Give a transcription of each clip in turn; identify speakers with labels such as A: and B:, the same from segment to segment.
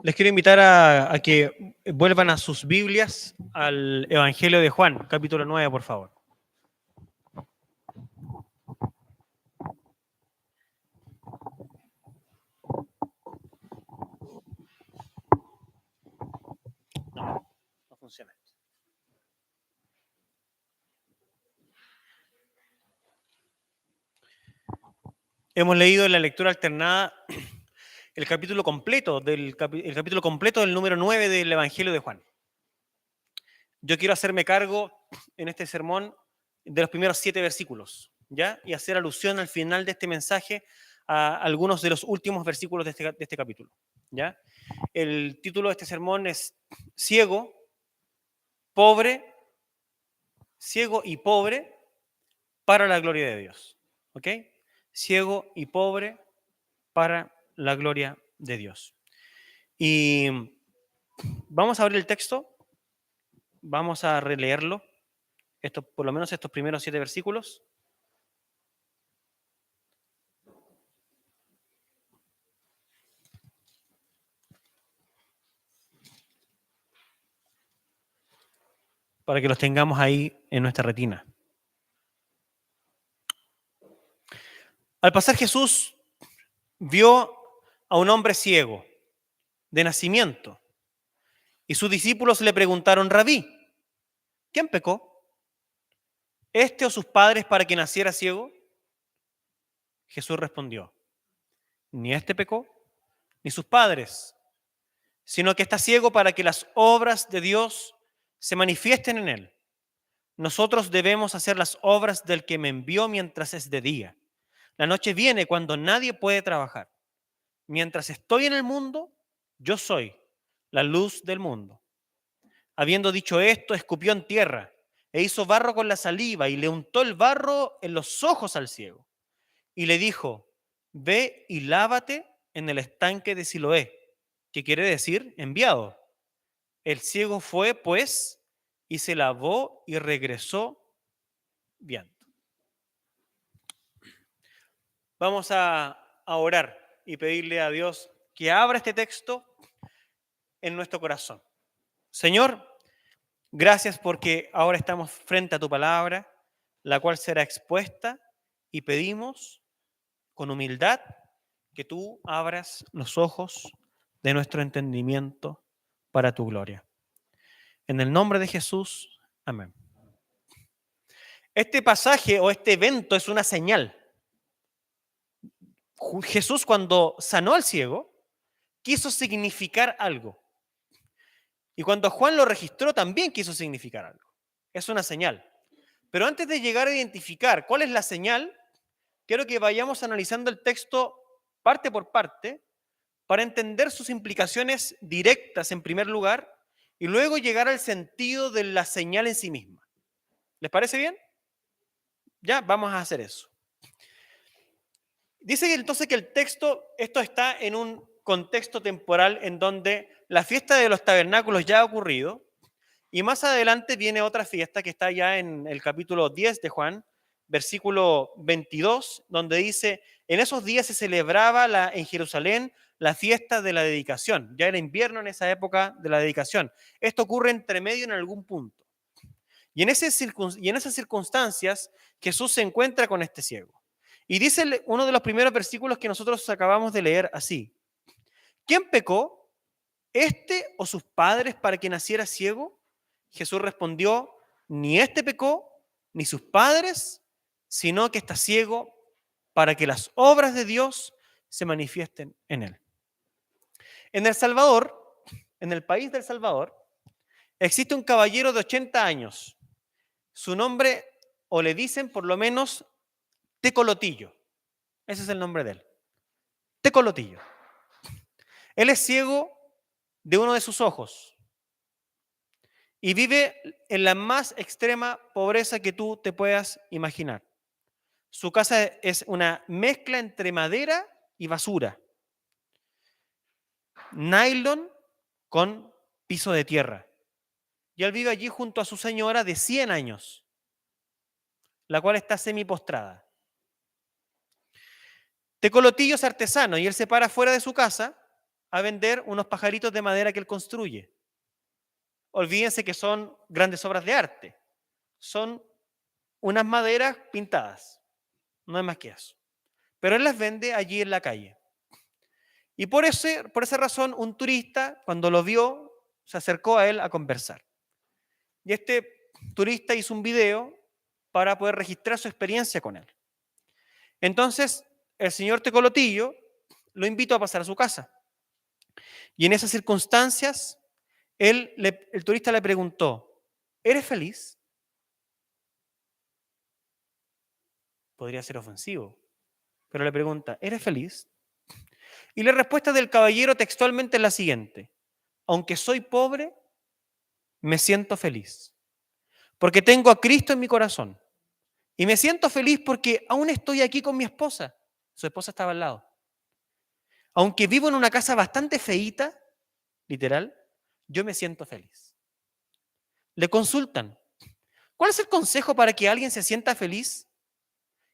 A: Les quiero invitar a que vuelvan a sus Biblias al Evangelio de Juan, capítulo 9, por favor. No funciona. Hemos leído en la lectura alternada el capítulo completo el capítulo completo del número 9 del Evangelio de Juan. Yo quiero hacerme cargo en este sermón de los primeros 7 versículos, ¿ya? Y hacer alusión al final de este mensaje a algunos de los últimos versículos de este capítulo, ¿ya? El título de este sermón es Ciego, ciego y pobre para la gloria de Dios, ¿ok? Ciego y pobre para la gloria de Dios. Y vamos a abrir el texto, vamos a releerlo, por lo menos estos primeros 7 versículos. Para que los tengamos ahí en nuestra retina. Al pasar Jesús vio a un hombre ciego de nacimiento y sus discípulos le preguntaron: Rabí, ¿quién pecó? ¿Este o sus padres para que naciera ciego? Jesús respondió: ni este pecó, ni sus padres, sino que está ciego para que las obras de Dios se manifiesten en él. Nosotros debemos hacer las obras del que me envió mientras es de día. La noche viene cuando nadie puede trabajar. Mientras estoy en el mundo, yo soy la luz del mundo. Habiendo dicho esto, escupió en tierra e hizo barro con la saliva y le untó el barro en los ojos al ciego. Y le dijo: ve y lávate en el estanque de Siloé, que quiere decir enviado. El ciego fue, pues, y se lavó y regresó viendo. Vamos a orar y pedirle a Dios que abra este texto en nuestro corazón. Señor, gracias porque ahora estamos frente a tu palabra, la cual será expuesta, y pedimos con humildad que tú abras los ojos de nuestro entendimiento para tu gloria. En el nombre de Jesús, amén. Este pasaje o este evento es una señal. Jesús, cuando sanó al ciego, quiso significar algo. Y cuando Juan lo registró, también quiso significar algo. Es una señal. Pero antes de llegar a identificar cuál es la señal, quiero que vayamos analizando el texto parte por parte para entender sus implicaciones directas en primer lugar y luego llegar al sentido de la señal en sí misma. ¿Les parece bien? Ya, vamos a hacer eso. Dice entonces que el texto, esto está en un contexto temporal en donde la fiesta de los tabernáculos ya ha ocurrido y más adelante viene otra fiesta que está ya en el capítulo 10 de Juan, versículo 22, donde dice: en esos días se celebraba en Jerusalén la fiesta de la dedicación. Ya era invierno en esa época de la dedicación. Esto ocurre entre medio en algún punto. Y en esas circunstancias Jesús se encuentra con este ciego. Y dice uno de los primeros versículos que nosotros acabamos de leer así: ¿quién pecó? ¿Este o sus padres para que naciera ciego? Jesús respondió: ni este pecó, ni sus padres, sino que está ciego para que las obras de Dios se manifiesten en él. En El Salvador, en el país del Salvador, existe un caballero de 80 años. Su nombre, o le dicen por lo menos, Tecolotillo. Ese es el nombre de él. Tecolotillo. Él es ciego de uno de sus ojos y vive en la más extrema pobreza que tú te puedas imaginar. Su casa es una mezcla entre madera y basura, nylon con piso de tierra. Y él vive allí junto a su señora de 100 años, la cual está semipostrada. Tecolotillo es artesano y él se para fuera de su casa a vender unos pajaritos de madera que él construye. Olvídense que son grandes obras de arte. Son unas maderas pintadas. No es más que eso. Pero él las vende allí en la calle. Y por esa razón, un turista, cuando lo vio, se acercó a él a conversar. Y este turista hizo un video para poder registrar su experiencia con él. Entonces, el señor Tecolotillo lo invitó a pasar a su casa. Y en esas circunstancias, el turista le preguntó, ¿eres feliz? Podría ser ofensivo, pero le pregunta, ¿eres feliz? Y la respuesta del caballero textualmente es la siguiente, aunque soy pobre, me siento feliz, porque tengo a Cristo en mi corazón. Y me siento feliz porque aún estoy aquí con mi esposa. Su esposa estaba al lado. Aunque vivo en una casa bastante feíta, literal, yo me siento feliz. Le consultan, ¿cuál es el consejo para que alguien se sienta feliz?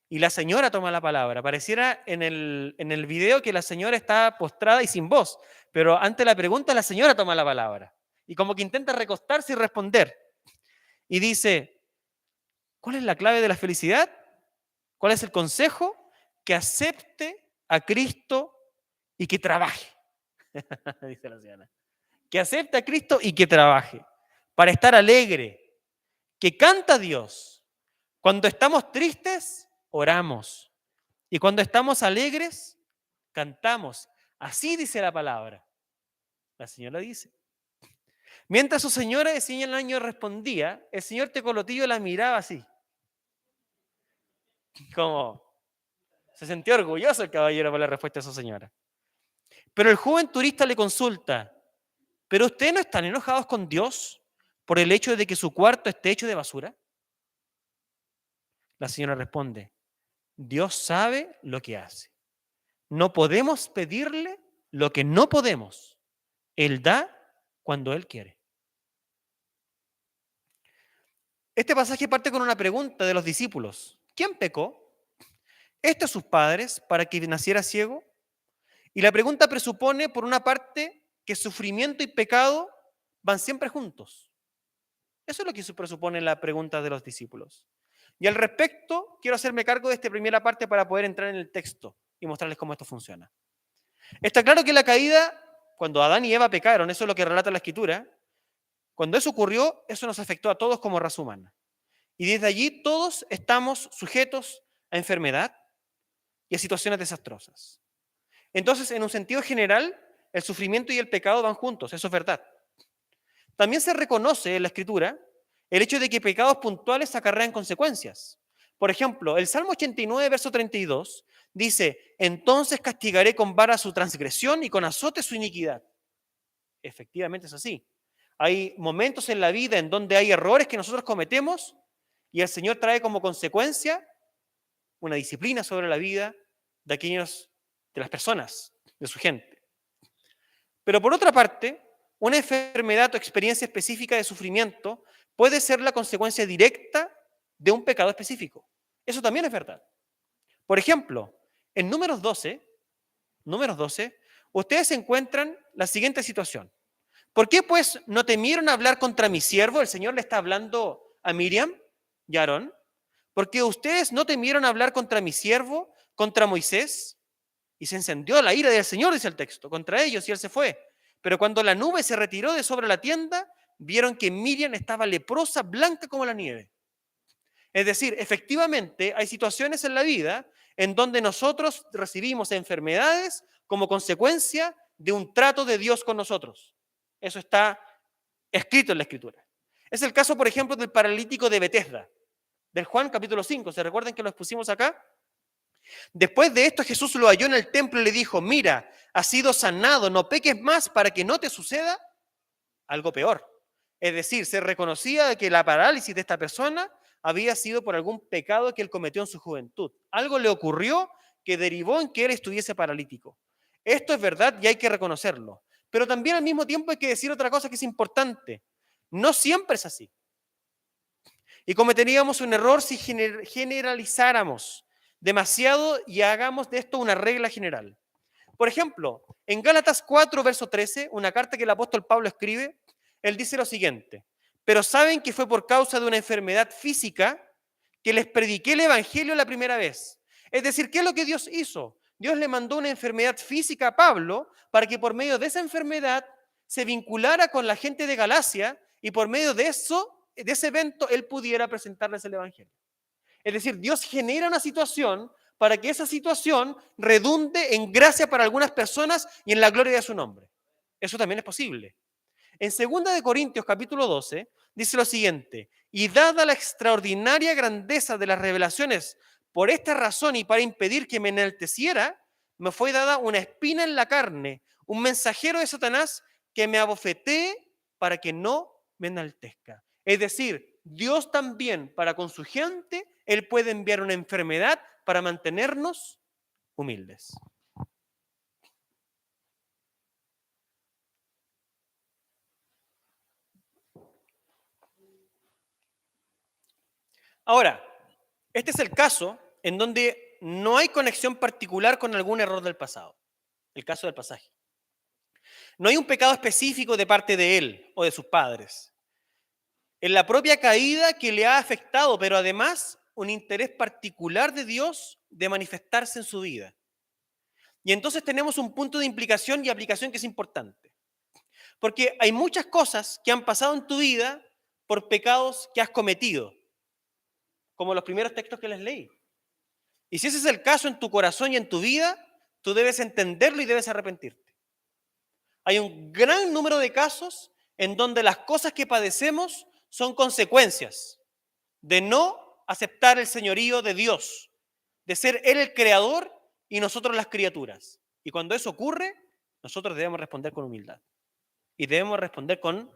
A: Y la señora toma la palabra. Pareciera en el video que la señora está postrada y sin voz, pero ante la pregunta la señora toma la palabra. Y como que intenta recostarse y responder. Y dice, ¿cuál es la clave de la felicidad? ¿Cuál es el consejo? Que acepte a Cristo y que trabaje. Dice la señora. Que acepte a Cristo y que trabaje. Para estar alegre. Que canta a Dios. Cuando estamos tristes, oramos. Y cuando estamos alegres, cantamos. Así dice la palabra. La señora dice. Mientras su señora de 100 años respondía, el señor Tecolotillo la miraba así. Como se sentía orgulloso el caballero por la respuesta de su señora. Pero el joven turista le consulta, ¿pero ustedes no están enojados con Dios por el hecho de que su cuarto esté hecho de basura? La señora responde, Dios sabe lo que hace. No podemos pedirle lo que no podemos. Él da cuando Él quiere. Este pasaje parte con una pregunta de los discípulos. ¿Quién pecó? ¿Estos sus padres para que naciera ciego? Y la pregunta presupone, por una parte, que sufrimiento y pecado van siempre juntos. Eso es lo que presupone la pregunta de los discípulos. Y al respecto, quiero hacerme cargo de esta primera parte para poder entrar en el texto y mostrarles cómo esto funciona. Está claro que la caída, cuando Adán y Eva pecaron, eso es lo que relata la Escritura, cuando eso ocurrió, eso nos afectó a todos como raza humana. Y desde allí todos estamos sujetos a enfermedad y a situaciones desastrosas. Entonces, en un sentido general, el sufrimiento y el pecado van juntos, eso es verdad. También se reconoce en la Escritura el hecho de que pecados puntuales acarrean consecuencias. Por ejemplo, el Salmo 89, verso 32, dice, entonces castigaré con vara su transgresión y con azote su iniquidad. Efectivamente es así. Hay momentos en la vida en donde hay errores que nosotros cometemos y el Señor trae como consecuencia una disciplina sobre la vida de de las personas, de su gente. Pero por otra parte, una enfermedad o experiencia específica de sufrimiento puede ser la consecuencia directa de un pecado específico. Eso también es verdad. Por ejemplo, en Números 12, ustedes encuentran la siguiente situación. ¿Por qué pues no temieron hablar contra mi siervo? El Señor le está hablando a Miriam y a Aarón. Porque ustedes no temieron hablar contra mi siervo, contra Moisés. Y se encendió la ira del Señor, dice el texto, contra ellos, y él se fue. Pero cuando la nube se retiró de sobre la tienda, vieron que Miriam estaba leprosa, blanca como la nieve. Es decir, efectivamente hay situaciones en la vida en donde nosotros recibimos enfermedades como consecuencia de un trato de Dios con nosotros. Eso está escrito en la Escritura. Es el caso, por ejemplo, del paralítico de Betesda, del Juan capítulo 5. ¿Se recuerdan que lo expusimos acá? Después de esto, Jesús lo halló en el templo y le dijo, mira, has sido sanado, no peques más para que no te suceda algo peor. Es decir, se reconocía que la parálisis de esta persona había sido por algún pecado que él cometió en su juventud. Algo le ocurrió que derivó en que él estuviese paralítico. Esto es verdad y hay que reconocerlo. Pero también al mismo tiempo hay que decir otra cosa que es importante. No siempre es así. Y cometeríamos un error si generalizáramos demasiado y hagamos de esto una regla general. Por ejemplo, en Gálatas 4, verso 13, una carta que el apóstol Pablo escribe, él dice lo siguiente: pero saben que fue por causa de una enfermedad física que les prediqué el evangelio la primera vez. Es decir, ¿qué es lo que Dios hizo? Dios le mandó una enfermedad física a Pablo para que por medio de esa enfermedad se vinculara con la gente de Galacia y por medio de eso, de ese evento, él pudiera presentarles el evangelio. Es decir, Dios genera una situación para que esa situación redunde en gracia para algunas personas y en la gloria de su nombre. Eso también es posible. En 2 Corintios capítulo 12 dice lo siguiente: y dada la extraordinaria grandeza de las revelaciones, por esta razón y para impedir que me enalteciera, me fue dada una espina en la carne, un mensajero de Satanás que me abofetee para que no me enaltezca. Es decir, Dios también para con su gente, Él puede enviar una enfermedad para mantenernos humildes. Ahora, este es el caso en donde no hay conexión particular con algún error del pasado, el caso del pasaje. No hay un pecado específico de parte de él o de sus padres. Es la propia caída que le ha afectado, pero además un interés particular de Dios de manifestarse en su vida. Y entonces tenemos un punto de implicación y aplicación que es importante. Porque hay muchas cosas que han pasado en tu vida por pecados que has cometido, como los primeros textos que les leí. Y si ese es el caso en tu corazón y en tu vida, tú debes entenderlo y debes arrepentirte. Hay un gran número de casos en donde las cosas que padecemos son consecuencias de no aceptar el señorío de Dios, de ser Él el creador y nosotros las criaturas. Y cuando eso ocurre, nosotros debemos responder con humildad y debemos responder con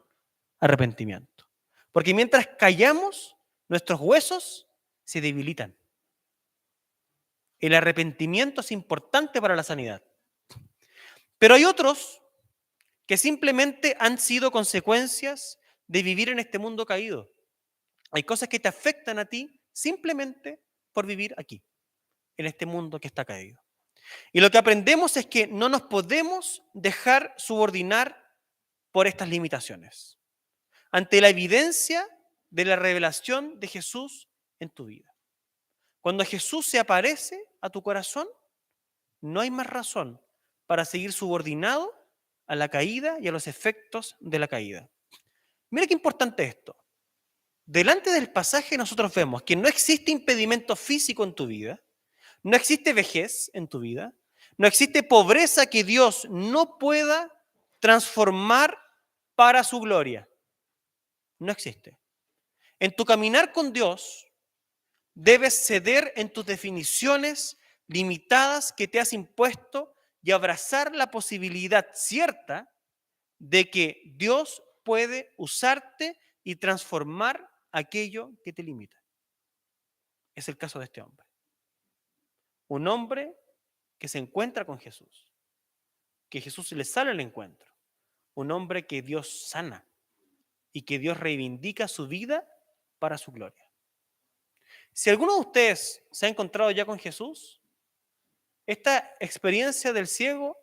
A: arrepentimiento. Porque mientras callamos, nuestros huesos se debilitan. El arrepentimiento es importante para la sanidad. Pero hay otros que simplemente han sido consecuencias de vivir en este mundo caído. Hay cosas que te afectan a ti simplemente por vivir aquí, en este mundo que está caído. Y lo que aprendemos es que no nos podemos dejar subordinar por estas limitaciones, ante la evidencia de la revelación de Jesús en tu vida. Cuando Jesús se aparece a tu corazón, no hay más razón para seguir subordinado a la caída y a los efectos de la caída. Mira qué importante esto. Delante del pasaje nosotros vemos que no existe impedimento físico en tu vida, no existe vejez en tu vida, no existe pobreza que Dios no pueda transformar para su gloria. No existe. En tu caminar con Dios, debes ceder en tus definiciones limitadas que te has impuesto y abrazar la posibilidad cierta de que Dios puede usarte y transformar aquello que te limita. Es el caso de este hombre. Un hombre que se encuentra con Jesús, que Jesús le sale al encuentro. Un hombre que Dios sana y que Dios reivindica su vida para su gloria. Si alguno de ustedes se ha encontrado ya con Jesús, esta experiencia del ciego,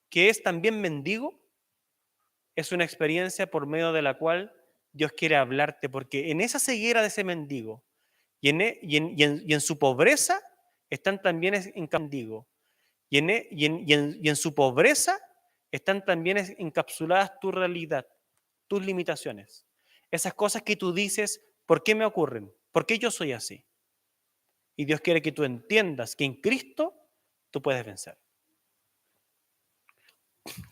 A: que es también mendigo, es una experiencia por medio de la cual Dios quiere hablarte, porque en esa ceguera de ese mendigo y en su pobreza están también mendigo, y en su pobreza están también encapsuladas tu realidad, tus limitaciones, esas cosas que tú dices, ¿por qué me ocurren? ¿Por qué yo soy así? Y Dios quiere que tú entiendas que en Cristo tú puedes vencer.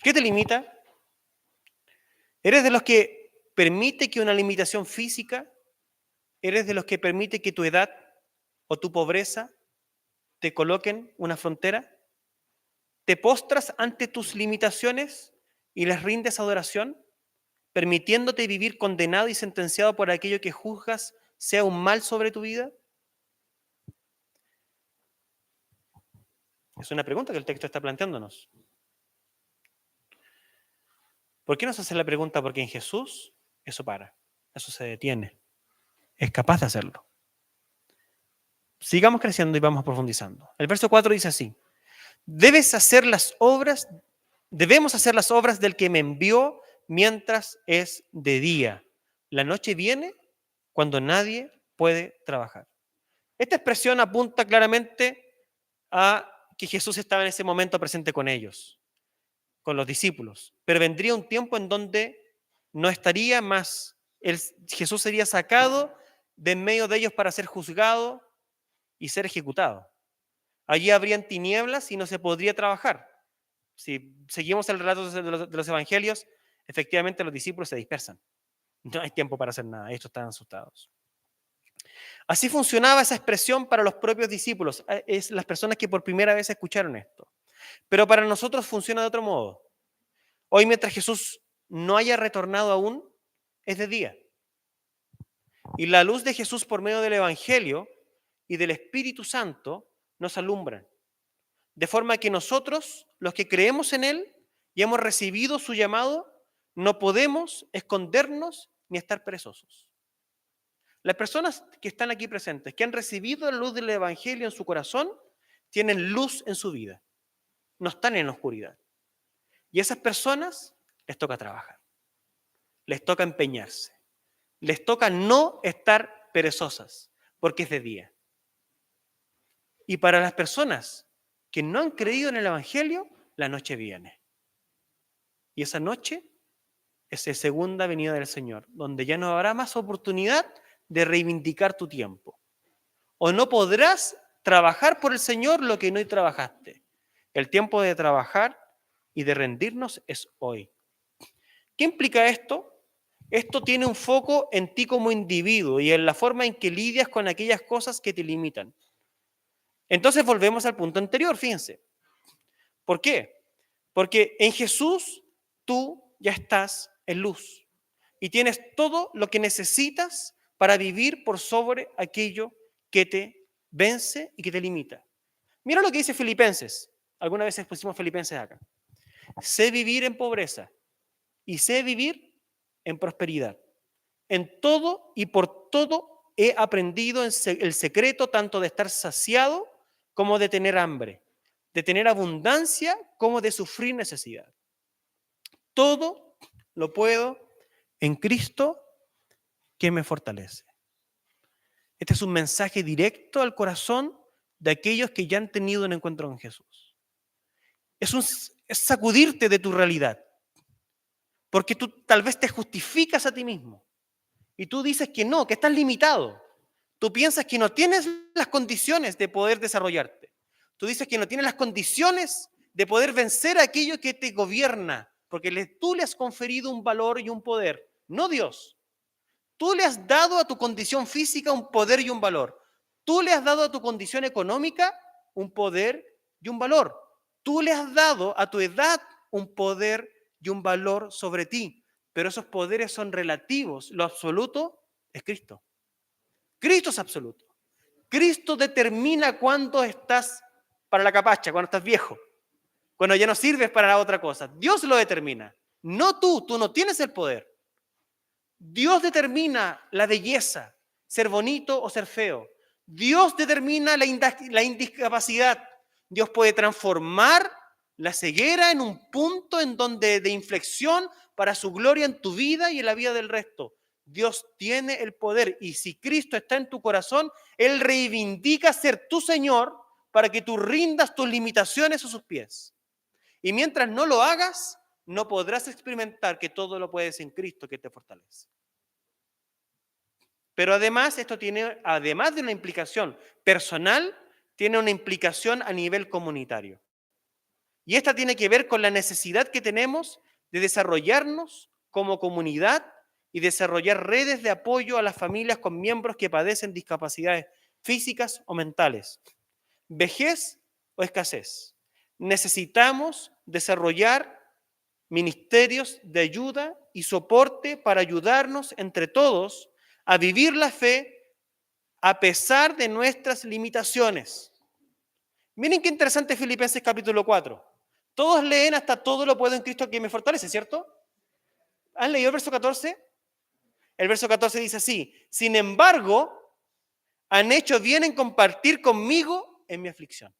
A: ¿Qué te limita? ¿Eres de los que permite que una limitación física, eres de los que permite que tu edad o tu pobreza te coloquen una frontera? ¿Te postras ante tus limitaciones y les rindes adoración, permitiéndote vivir condenado y sentenciado por aquello que juzgas sea un mal sobre tu vida? Es una pregunta que el texto está planteándonos. ¿Por qué nos hace la pregunta? Porque en Jesús eso para, eso se detiene. Es capaz de hacerlo. Sigamos creciendo y vamos profundizando. El verso 4 dice así: Debemos hacer las obras del que me envió mientras es de día. La noche viene cuando nadie puede trabajar. Esta expresión apunta claramente a que Jesús estaba en ese momento presente con ellos, con los discípulos. Pero vendría un tiempo en donde no estaría más. Jesús sería sacado de en medio de ellos para ser juzgado y ser ejecutado. Allí habrían tinieblas y no se podría trabajar. Si seguimos el relato de los evangelios, efectivamente los discípulos se dispersan. No hay tiempo para hacer nada, estos están asustados. Así funcionaba esa expresión para los propios discípulos, es las personas que por primera vez escucharon esto. Pero para nosotros funciona de otro modo. Hoy, mientras Jesús no haya retornado aún, es de día. Y la luz de Jesús por medio del Evangelio y del Espíritu Santo nos alumbran. De forma que nosotros, los que creemos en Él y hemos recibido su llamado, no podemos escondernos ni estar perezosos. Las personas que están aquí presentes, que han recibido la luz del Evangelio en su corazón, tienen luz en su vida. No están en la oscuridad. Y a esas personas les toca trabajar. Les toca empeñarse. Les toca no estar perezosas, porque es de día. Y para las personas que no han creído en el Evangelio, la noche viene. Y esa noche es la segunda venida del Señor, donde ya no habrá más oportunidad de reivindicar tu tiempo. O no podrás trabajar por el Señor lo que no trabajaste. El tiempo de trabajar y de rendirnos es hoy. ¿Qué implica esto? Esto tiene un foco en ti como individuo y en la forma en que lidias con aquellas cosas que te limitan. Entonces volvemos al punto anterior, fíjense. ¿Por qué? Porque en Jesús tú ya estás en luz y tienes todo lo que necesitas para vivir por sobre aquello que te vence y que te limita. Mira lo que dice Filipenses. Alguna vez pusimos Filipenses acá. Sé vivir en pobreza y sé vivir en prosperidad. En todo y por todo he aprendido el secreto tanto de estar saciado como de tener hambre, de tener abundancia como de sufrir necesidad. Todo lo puedo en Cristo que me fortalece. Este es un mensaje directo al corazón de aquellos que ya han tenido un encuentro con Jesús. Es sacudirte de tu realidad, porque tú tal vez te justificas a ti mismo y tú dices que no, que estás limitado. Tú piensas que no tienes las condiciones de poder desarrollarte. Tú dices que no tienes las condiciones de poder vencer a aquello que te gobierna, porque tú le has conferido un valor y un poder, no Dios. Tú le has dado a tu condición física un poder y un valor. Tú le has dado a tu condición económica un poder y un valor. Tú le has dado a tu edad un poder y un valor sobre ti. Pero esos poderes son relativos. Lo absoluto es Cristo. Cristo es absoluto. Cristo determina cuándo estás para la capacha, cuando estás viejo, cuando ya no sirves para la otra cosa. Dios lo determina. No tú no tienes el poder. Dios determina la belleza, ser bonito o ser feo. Dios determina la indiscapacidad. Dios puede transformar la ceguera en un punto de inflexión para su gloria en tu vida y en la vida del resto. Dios tiene el poder y si Cristo está en tu corazón, Él reivindica ser tu Señor para que tú rindas tus limitaciones a sus pies. Y mientras no lo hagas, no podrás experimentar que todo lo puedes en Cristo que te fortalece. Pero además, esto tiene, además de una implicación personal, tiene una implicación a nivel comunitario. Y esta tiene que ver con la necesidad que tenemos de desarrollarnos como comunidad y desarrollar redes de apoyo a las familias con miembros que padecen discapacidades físicas o mentales, vejez o escasez. Necesitamos desarrollar ministerios de ayuda y soporte para ayudarnos entre todos a vivir la fe a pesar de nuestras limitaciones. Miren qué interesante Filipenses capítulo 4. Todos leen hasta todo lo puedo en Cristo que me fortalece, ¿cierto? ¿Han leído el verso 14? El verso 14 dice así: sin embargo, han hecho bien en compartir conmigo en mi aflicción.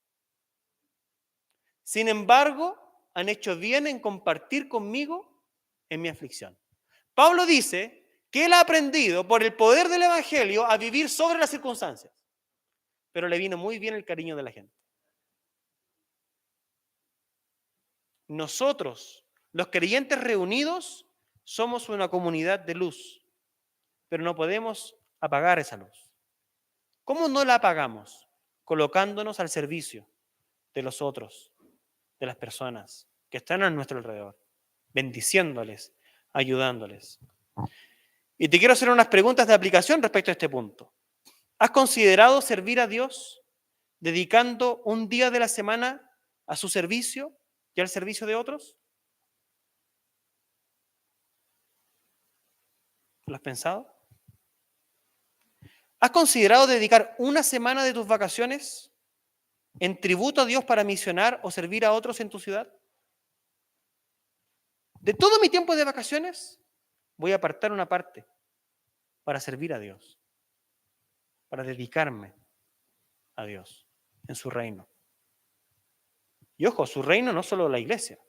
A: Sin embargo, han hecho bien en compartir conmigo en mi aflicción. Pablo dice que él ha aprendido por el poder del Evangelio a vivir sobre las circunstancias, pero le vino muy bien el cariño de la gente. Nosotros, los creyentes reunidos, somos una comunidad de luz, pero no podemos apagar esa luz. ¿Cómo no la apagamos? Colocándonos al servicio de los otros, de las personas que están a nuestro alrededor, bendiciéndoles, ayudándoles. Y te quiero hacer unas preguntas de aplicación respecto a este punto. ¿Has considerado servir a Dios dedicando un día de la semana a su servicio y al servicio de otros? ¿Lo has pensado? ¿Has considerado dedicar una semana de tus vacaciones en tributo a Dios para misionar o servir a otros en tu ciudad? De todo mi tiempo de vacaciones, voy a apartar una parte para servir a Dios, para dedicarme a Dios en su reino. Y ojo, su reino no solo la iglesia,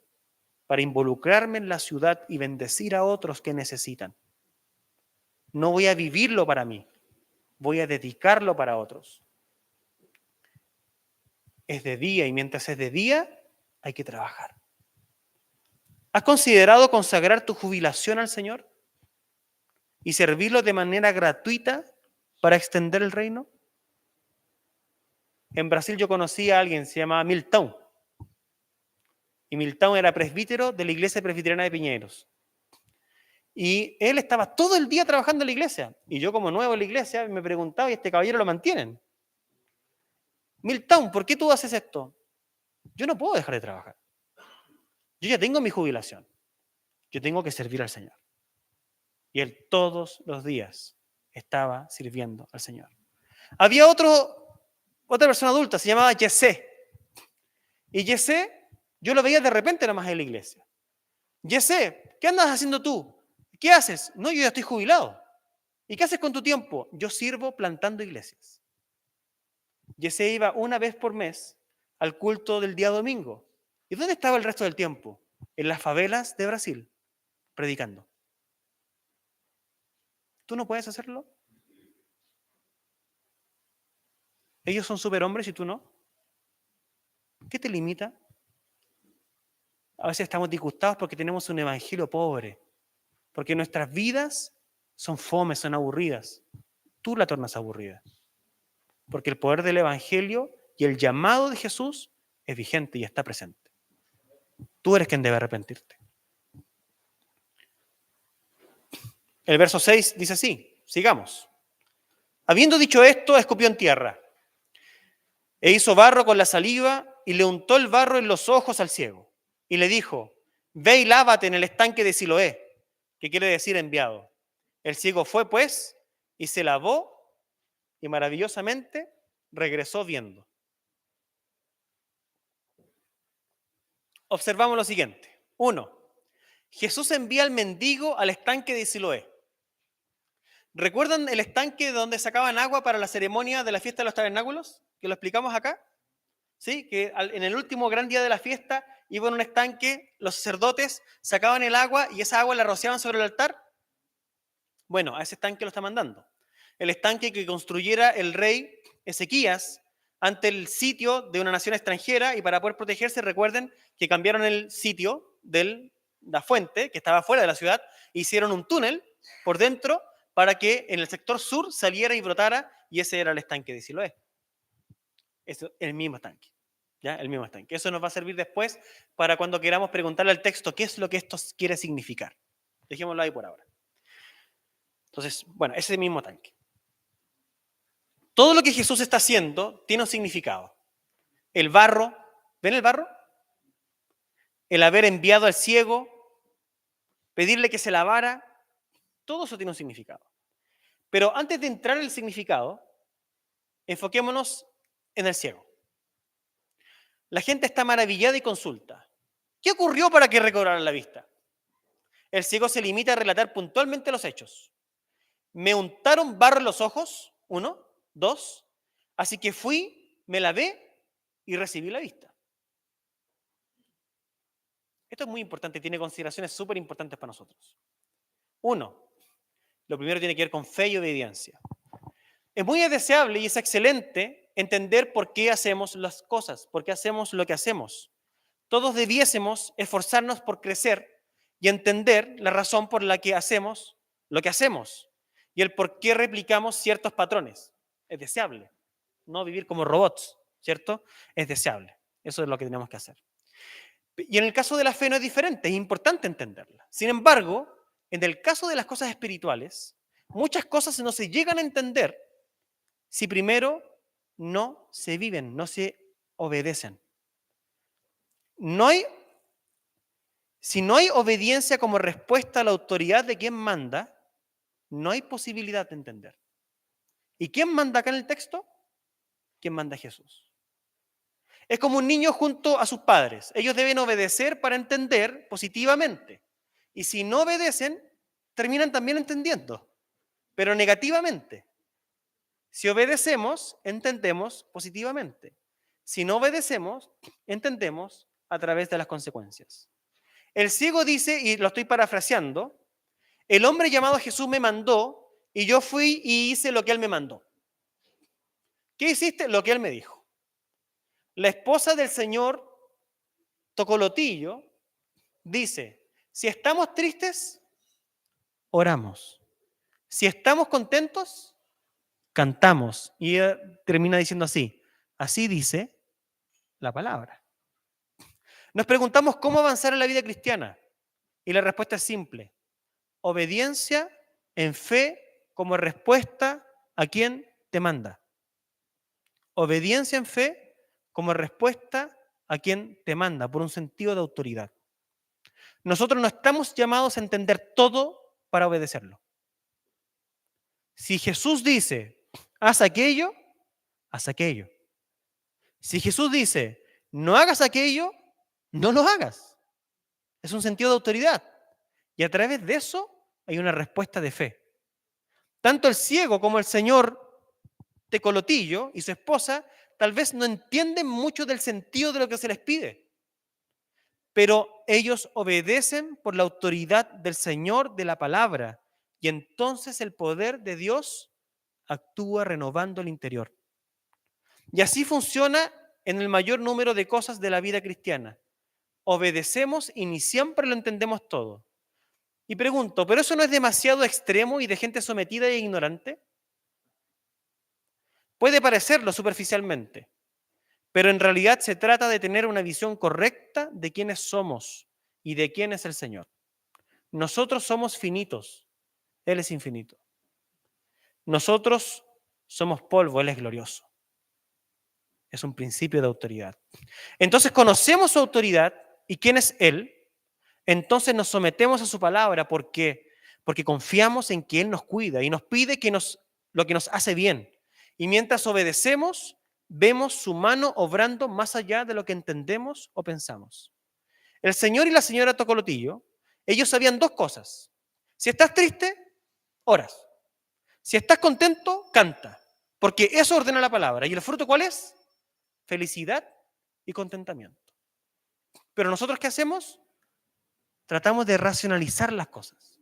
A: para involucrarme en la ciudad y bendecir a otros que necesitan. No voy a vivirlo para mí, voy a dedicarlo para otros. Es de día y mientras es de día hay que trabajar. ¿Has considerado consagrar tu jubilación al Señor y servirlo de manera gratuita para extender el reino? En Brasil yo conocí a alguien, se llamaba Milton. Y Milton era presbítero de la iglesia presbiteriana de Piñeros. Y él estaba todo el día trabajando en la iglesia. Y yo como nuevo en la iglesia me preguntaba, ¿y este caballero lo mantienen? Milton, ¿por qué tú haces esto? Yo no puedo dejar de trabajar. Yo ya tengo mi jubilación. Yo tengo que servir al Señor. Y él todos los días estaba sirviendo al Señor. Había otra persona adulta, se llamaba Jesse. Y Jesse, yo lo veía de repente nomás en la iglesia. Jesse, ¿qué andas haciendo tú? ¿Qué haces? No, yo ya estoy jubilado. ¿Y qué haces con tu tiempo? Yo sirvo plantando iglesias. Jesse iba una vez por mes al culto del día domingo. ¿Y dónde estaba el resto del tiempo? En las favelas de Brasil, predicando. ¿Tú no puedes hacerlo? Ellos son superhombres y tú no. ¿Qué te limita? A veces estamos disgustados porque tenemos un evangelio pobre, porque nuestras vidas son fomes, son aburridas. Tú la tornas aburrida, porque el poder del evangelio y el llamado de Jesús es vigente y está presente. Tú eres quien debe arrepentirte. El verso 6 dice así, sigamos. Habiendo dicho esto, escupió en tierra e hizo barro con la saliva y le untó el barro en los ojos al ciego. Y le dijo, ve y lávate en el estanque de Siloé, que quiere decir enviado. El ciego fue, pues, y se lavó y maravillosamente regresó viendo. Observamos lo siguiente. 1. Jesús envía al mendigo al estanque de Siloé. ¿Recuerdan el estanque donde sacaban agua para la ceremonia de la fiesta de los tabernáculos? Que lo explicamos acá. ¿Sí? Que en el último gran día de la fiesta iban a un estanque, los sacerdotes sacaban el agua y esa agua la rociaban sobre el altar. Bueno, a ese estanque lo está mandando. El estanque que construyera el rey Ezequías ante el sitio de una nación extranjera y para poder protegerse, recuerden que cambiaron el sitio de la fuente que estaba fuera de la ciudad, hicieron un túnel por dentro para que en el sector sur saliera y brotara y ese era el estanque de Siloé. Es el mismo estanque. ¿Ya? El mismo estanque. Eso nos va a servir después para cuando queramos preguntarle al texto qué es lo que esto quiere significar. Dejémoslo ahí por ahora. Entonces, bueno, ese mismo tanque. Todo lo que Jesús está haciendo tiene un significado. El barro, ¿ven el barro? El haber enviado al ciego, pedirle que se lavara, todo eso tiene un significado. Pero antes de entrar en el significado, enfoquémonos en el ciego. La gente está maravillada y consulta. ¿Qué ocurrió para que recobraran la vista? El ciego se limita a relatar puntualmente los hechos. Me untaron barro en los ojos, 1, 2, así que fui, me lavé y recibí la vista. Esto es muy importante, tiene consideraciones súper importantes para nosotros. Uno, lo primero tiene que ver con fe y obediencia. Es muy deseable y es excelente entender por qué hacemos las cosas, por qué hacemos lo que hacemos. Todos debiésemos esforzarnos por crecer y entender la razón por la que hacemos lo que hacemos y el por qué replicamos ciertos patrones. Es deseable. No vivir como robots, ¿cierto? Es deseable. Eso es lo que tenemos que hacer. Y en el caso de la fe no es diferente, es importante entenderla. Sin embargo, en el caso de las cosas espirituales, muchas cosas no se llegan a entender si primero no se viven, no se obedecen. Si no hay obediencia como respuesta a la autoridad de quien manda, no hay posibilidad de entender. ¿Y quién manda acá en el texto? ¿Quién manda? Jesús. Es como un niño junto a sus padres. Ellos deben obedecer para entender positivamente. Y si no obedecen, terminan también entendiendo, pero negativamente. Si obedecemos, entendemos positivamente. Si no obedecemos, entendemos a través de las consecuencias. El ciego dice, y lo estoy parafraseando, el hombre llamado Jesús me mandó y yo fui y hice lo que él me mandó. ¿Qué hiciste? Lo que él me dijo. La esposa del señor Tocolotillo dice, si estamos tristes, oramos. Si estamos contentos, cantamos. Y ella termina diciendo así dice la palabra. Nos preguntamos cómo avanzar en la vida cristiana. Y la respuesta es simple. Obediencia en fe como respuesta a quien te manda. Obediencia en fe como respuesta a quien te manda, por un sentido de autoridad. Nosotros no estamos llamados a entender todo para obedecerlo. Si Jesús dice, haz aquello, haz aquello. Si Jesús dice, no hagas aquello, no lo hagas. Es un sentido de autoridad. Y a través de eso hay una respuesta de fe. Tanto el ciego como el señor Tecolotillo y su esposa tal vez no entienden mucho del sentido de lo que se les pide, pero ellos obedecen por la autoridad del Señor de la palabra y entonces el poder de Dios actúa renovando el interior. Y así funciona en el mayor número de cosas de la vida cristiana. Obedecemos y ni siempre lo entendemos todo. Y pregunto, ¿pero eso no es demasiado extremo y de gente sometida e ignorante? Puede parecerlo superficialmente, pero en realidad se trata de tener una visión correcta de quiénes somos y de quién es el Señor. Nosotros somos finitos, Él es infinito. Nosotros somos polvo, Él es glorioso. Es un principio de autoridad. Entonces conocemos su autoridad y quién es Él, entonces nos sometemos a su palabra porque confiamos en que Él nos cuida y nos pide lo que nos hace bien. Y mientras obedecemos, vemos su mano obrando más allá de lo que entendemos o pensamos. El señor y la señora Tocolotillo, ellos sabían dos cosas. Si estás triste, oras. Si estás contento, canta. Porque eso ordena la palabra. ¿Y el fruto cuál es? Felicidad y contentamiento. Pero nosotros, ¿qué hacemos? Tratamos de racionalizar las cosas.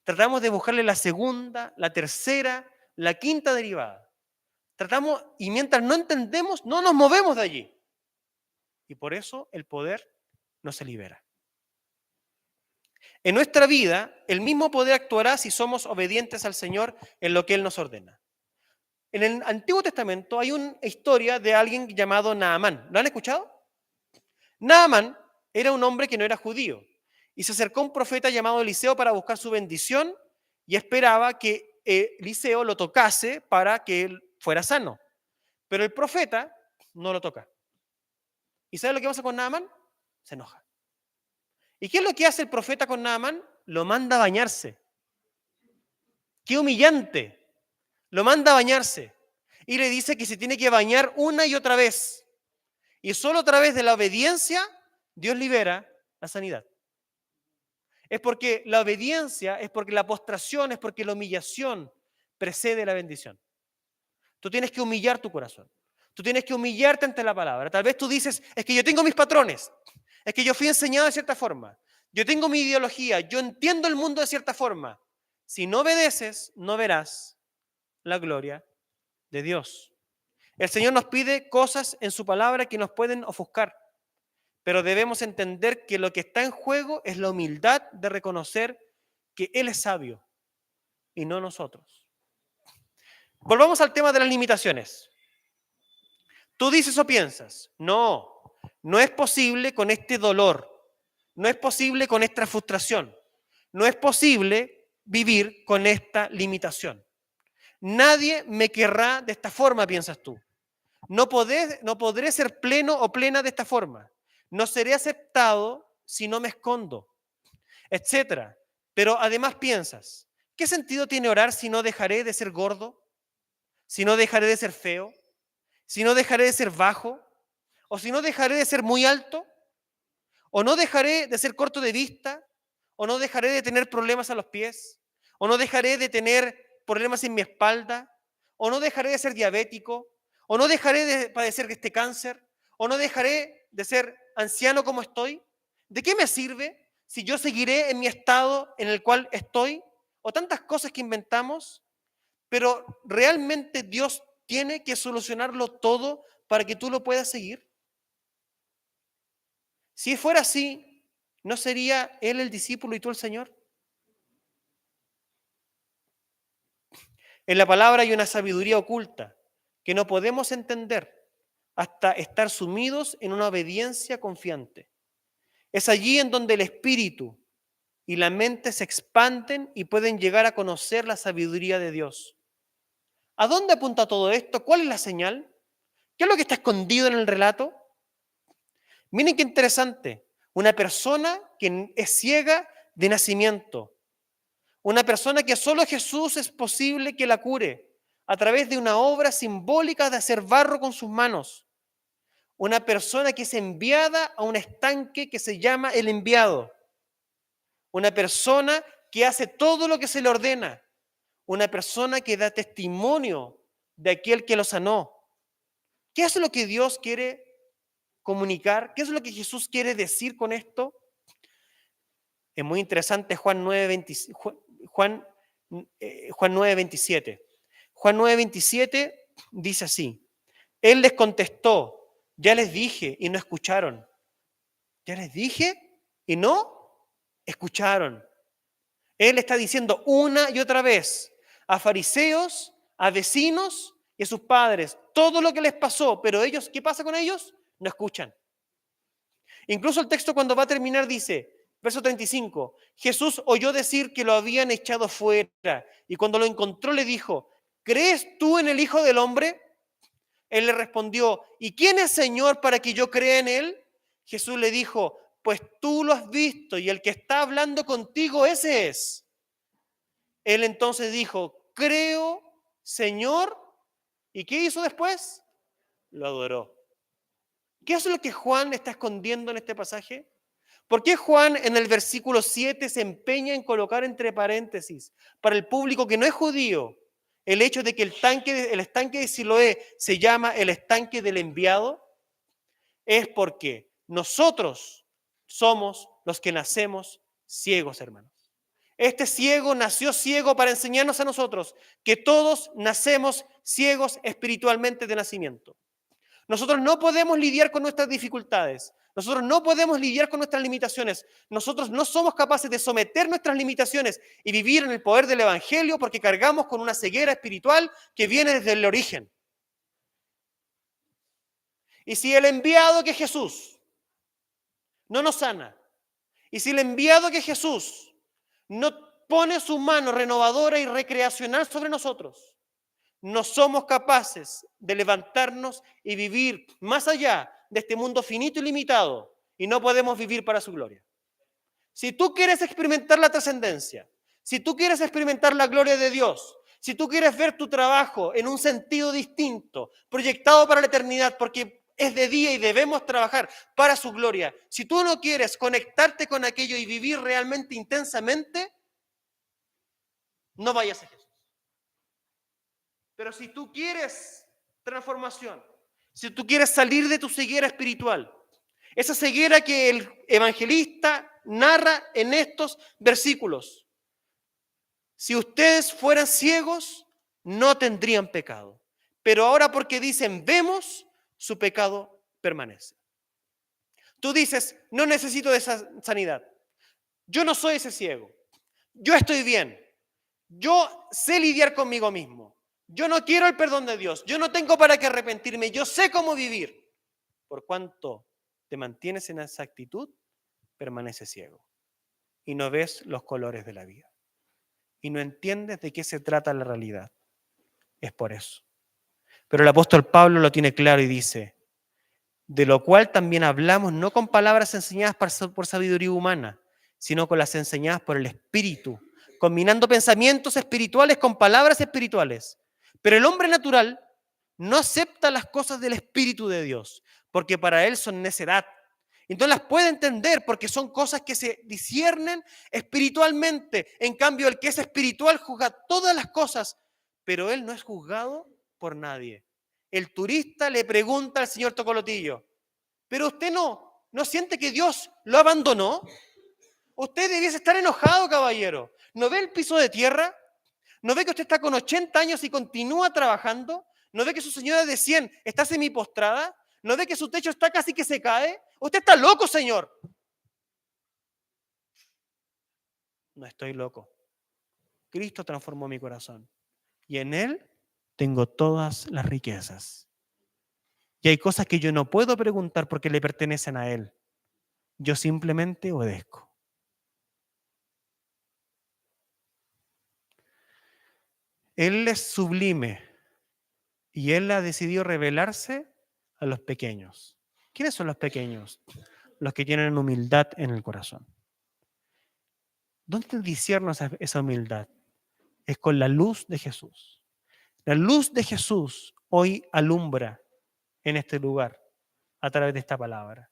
A: Tratamos de buscarle la segunda, la tercera, la quinta derivada. Tratamos, y mientras no entendemos, no nos movemos de allí. Y por eso el poder no se libera. En nuestra vida, el mismo poder actuará si somos obedientes al Señor en lo que Él nos ordena. En el Antiguo Testamento hay una historia de alguien llamado Naamán. ¿Lo han escuchado? Naamán era un hombre que no era judío y se acercó a un profeta llamado Eliseo para buscar su bendición y esperaba que Eliseo lo tocase para que él fuera sano. Pero el profeta no lo toca. ¿Y sabe lo que pasa con Naamán? Se enoja. ¿Y qué es lo que hace el profeta con Naamán? Lo manda a bañarse. ¡Qué humillante! Lo manda a bañarse. Y le dice que se tiene que bañar una y otra vez. Y solo a través de la obediencia, Dios libera la sanidad. Es porque la obediencia, es porque la postración, es porque la humillación precede la bendición. Tú tienes que humillar tu corazón. Tú tienes que humillarte ante la palabra. Tal vez tú dices, es que yo tengo mis patrones. Es que yo fui enseñado de cierta forma. Yo tengo mi ideología. Yo entiendo el mundo de cierta forma. Si no obedeces, no verás la gloria de Dios. El Señor nos pide cosas en su palabra que nos pueden ofuscar, pero debemos entender que lo que está en juego es la humildad de reconocer que Él es sabio y no nosotros. Volvamos al tema de las limitaciones. Tú dices o piensas, no es posible con este dolor, no es posible con esta frustración, no es posible vivir con esta limitación. Nadie me querrá de esta forma, piensas tú. No podré ser pleno o plena de esta forma. No seré aceptado si no me escondo, etcétera. Pero además piensas, ¿qué sentido tiene orar si no dejaré de ser gordo? ¿Si no dejaré de ser feo? ¿Si no dejaré de ser bajo? ¿O si no dejaré de ser muy alto? ¿O no dejaré de ser corto de vista? ¿O no dejaré de tener problemas a los pies? ¿O no dejaré de tener problemas en mi espalda? ¿O no dejaré de ser diabético? ¿O no dejaré de padecer este cáncer? ¿O no dejaré de ser anciano como estoy? ¿De qué me sirve si yo seguiré en mi estado en el cual estoy? O tantas cosas que inventamos, pero ¿realmente Dios tiene que solucionarlo todo para que tú lo puedas seguir? Si fuera así, ¿no sería Él el discípulo y tú el Señor? En la palabra hay una sabiduría oculta que no podemos entender hasta estar sumidos en una obediencia confiante. Es allí en donde el espíritu y la mente se expanden y pueden llegar a conocer la sabiduría de Dios. ¿A dónde apunta todo esto? ¿Cuál es la señal? ¿Qué es lo que está escondido en el relato? Miren qué interesante. Una persona que es ciega de nacimiento. Una persona que solo Jesús es posible que la cure a través de una obra simbólica de hacer barro con sus manos. Una persona que es enviada a un estanque que se llama el enviado. Una persona que hace todo lo que se le ordena. Una persona que da testimonio de aquel que lo sanó. ¿Qué es lo que Dios quiere comunicar? ¿Qué es lo que Jesús quiere decir con esto? Es muy interesante Juan 9:27. Juan 9:27 dice así: Él les contestó, ya les dije y no escucharon. Ya les dije y no escucharon. Él está diciendo una y otra vez a fariseos, a vecinos y a sus padres todo lo que les pasó, pero ellos, ¿qué pasa con ellos? No escuchan. Incluso el texto cuando va a terminar dice, verso 35, Jesús oyó decir que lo habían echado fuera y cuando lo encontró le dijo, ¿crees tú en el Hijo del Hombre? Él le respondió, ¿y quién es Señor para que yo crea en él? Jesús le dijo, pues tú lo has visto y el que está hablando contigo, ese es. Él entonces dijo, creo, Señor. ¿Y qué hizo después? Lo adoró. ¿Qué es lo que Juan está escondiendo en este pasaje? ¿Por qué Juan en el versículo 7 se empeña en colocar entre paréntesis para el público que no es judío el hecho de que el estanque de Siloé se llama el estanque del enviado? Es porque nosotros somos los que nacemos ciegos, hermanos. Este ciego nació ciego para enseñarnos a nosotros que todos nacemos ciegos espiritualmente de nacimiento. Nosotros no podemos lidiar con nuestras dificultades. Nosotros no podemos lidiar con nuestras limitaciones. Nosotros no somos capaces de someter nuestras limitaciones y vivir en el poder del Evangelio porque cargamos con una ceguera espiritual que viene desde el origen. Y si el enviado que es Jesús no nos sana, y si el enviado que es Jesús no pone su mano renovadora y recreacional sobre nosotros, no somos capaces de levantarnos y vivir más allá de este mundo finito y limitado y no podemos vivir para su gloria. Si tú quieres experimentar la trascendencia, si tú quieres experimentar la gloria de Dios, si tú quieres ver tu trabajo en un sentido distinto, proyectado para la eternidad, porque es de día y debemos trabajar para su gloria, si tú no quieres conectarte con aquello y vivir realmente intensamente, no vayas a Jesús. Pero si tú quieres transformación, si tú quieres salir de tu ceguera espiritual, Esa ceguera que el evangelista narra en estos versículos. Si ustedes fueran ciegos, no tendrían pecado. Pero ahora porque dicen vemos, su pecado permanece. Tú dices, no necesito de esa sanidad. Yo no soy ese ciego. Yo estoy bien. Yo sé lidiar conmigo mismo. Yo no quiero el perdón de Dios. Yo no tengo para qué arrepentirme. Yo sé cómo vivir. Por cuanto te mantienes en esa actitud, permaneces ciego. Y no ves los colores de la vida. Y no entiendes de qué se trata la realidad. Es por eso. Pero el apóstol Pablo lo tiene claro y dice, de lo cual también hablamos no con palabras enseñadas por sabiduría humana, sino con las enseñadas por el Espíritu, combinando pensamientos espirituales con palabras espirituales. Pero el hombre natural no acepta las cosas del Espíritu de Dios, porque para él son necedad. Y no las puede entender porque son cosas que se disciernen espiritualmente. En cambio, el que es espiritual juzga todas las cosas, pero él no es juzgado por nadie. El turista le pregunta al señor Tocolotillo, ¿pero usted no siente que Dios lo abandonó? Usted debiese estar enojado, caballero. ¿No ve el piso de tierra? ¿No ve que usted está con 80 años y continúa trabajando? ¿No ve que su señora de 100 está semipostrada? ¿No ve que su techo está casi que se cae? Usted está loco, señor. No estoy loco. Cristo transformó mi corazón. Y en Él tengo todas las riquezas. Y hay cosas que yo no puedo preguntar porque le pertenecen a Él. Yo simplemente obedezco. Él es sublime y Él ha decidido revelarse a los pequeños. ¿Quiénes son los pequeños? Los que tienen humildad en el corazón. ¿Dónde discierno esa humildad? Es con la luz de Jesús. La luz de Jesús hoy alumbra en este lugar a través de esta palabra.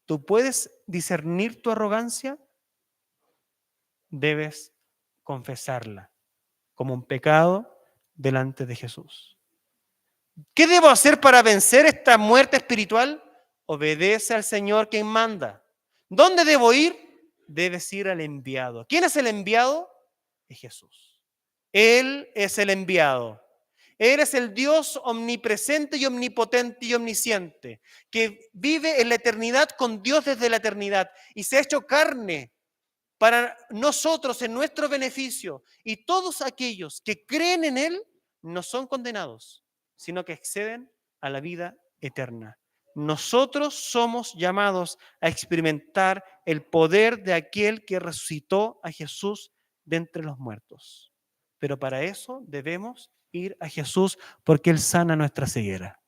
A: ¿Tú puedes discernir tu arrogancia? Debes confesarla como un pecado delante de Jesús. ¿Qué debo hacer para vencer esta muerte espiritual? Obedece al Señor quien manda. ¿Dónde debo ir? Debes ir al enviado. ¿Quién es el enviado? Es Jesús. Él es el enviado. Él es el Dios omnipresente y omnipotente y omnisciente, que vive en la eternidad con Dios desde la eternidad y se ha hecho carne para nosotros en nuestro beneficio. Y todos aquellos que creen en Él no son condenados, sino que acceden a la vida eterna. Nosotros somos llamados a experimentar el poder de aquel que resucitó a Jesús de entre los muertos. Pero para eso debemos ir a Jesús porque Él sana nuestra ceguera.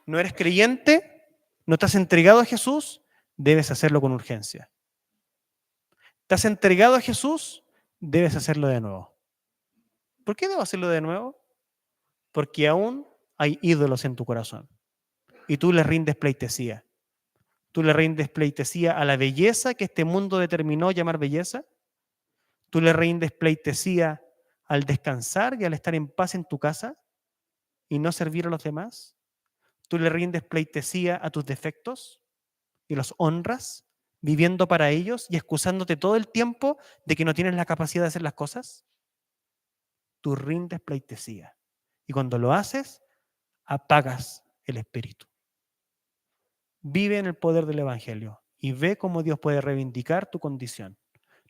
A: ¿No eres creyente? ¿No te has entregado a Jesús? Debes hacerlo con urgencia. ¿Te has entregado a Jesús? Debes hacerlo de nuevo. ¿Por qué debo hacerlo de nuevo? Porque aún hay ídolos en tu corazón y tú le rindes pleitesía. Tú le rindes pleitesía a la belleza que este mundo determinó llamar belleza. Tú le rindes pleitesía al descansar y al estar en paz en tu casa y no servir a los demás. Tú le rindes pleitesía a tus defectos y los honras, viviendo para ellos y excusándote todo el tiempo de que no tienes la capacidad de hacer las cosas. Tú rindes pleitesía. Y cuando lo haces, apagas el espíritu. Vive en el poder del Evangelio y ve cómo Dios puede reivindicar tu condición.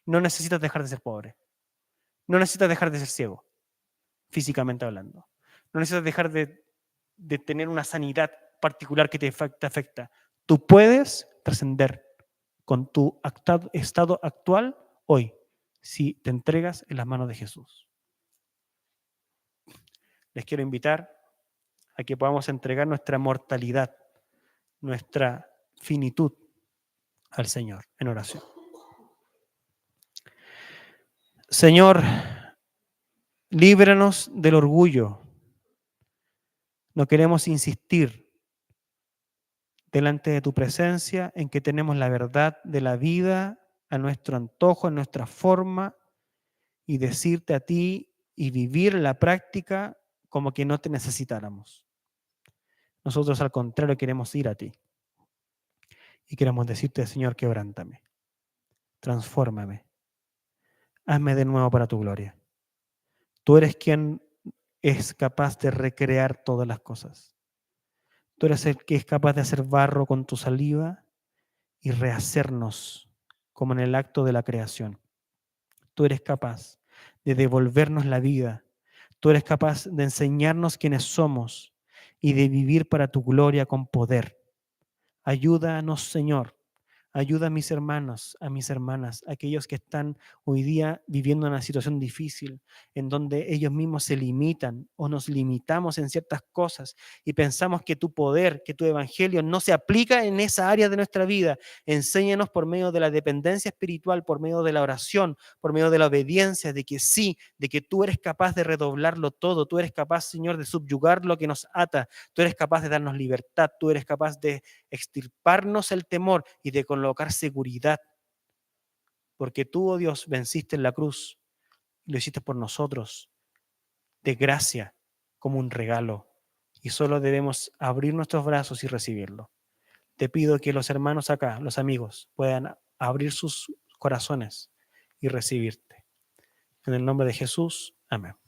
A: No necesitas dejar de ser pobre. No necesitas dejar de ser ciego, físicamente hablando. No necesitas dejar de tener una sanidad particular que te afecta. Tú puedes trascender con tu estado actual hoy si te entregas en las manos de Jesús. Les quiero invitar a que podamos entregar nuestra mortalidad, nuestra finitud al Señor en oración. Señor, líbranos del orgullo. No queremos insistir delante de tu presencia en que tenemos la verdad de la vida a nuestro antojo, a nuestra forma, y decirte a ti y vivir la práctica como que no te necesitáramos. Nosotros al contrario queremos ir a ti. Y queremos decirte, Señor, quebrántame, transfórmame, hazme de nuevo para tu gloria. Tú eres quien es capaz de recrear todas las cosas. Tú eres el que es capaz de hacer barro con tu saliva y rehacernos como en el acto de la creación. Tú eres capaz de devolvernos la vida. Tú eres capaz de enseñarnos quiénes somos y de vivir para tu gloria con poder. Ayúdanos, Señor. Ayuda a mis hermanos, a mis hermanas, a aquellos que están hoy día viviendo una situación difícil, en donde ellos mismos se limitan o nos limitamos en ciertas cosas y pensamos que tu poder, que tu evangelio no se aplica en esa área de nuestra vida. Enséñanos por medio de la dependencia espiritual, por medio de la oración, por medio de la obediencia, de que sí, de que tú eres capaz de redoblarlo todo, tú eres capaz, Señor, de subyugar lo que nos ata, tú eres capaz de darnos libertad, tú eres capaz de extirparnos el temor y de colocar seguridad, porque tú, oh Dios, venciste en la cruz y lo hiciste por nosotros, de gracia, como un regalo, y solo debemos abrir nuestros brazos y recibirlo. Te pido que los hermanos acá, los amigos, puedan abrir sus corazones y recibirte. En el nombre de Jesús, amén.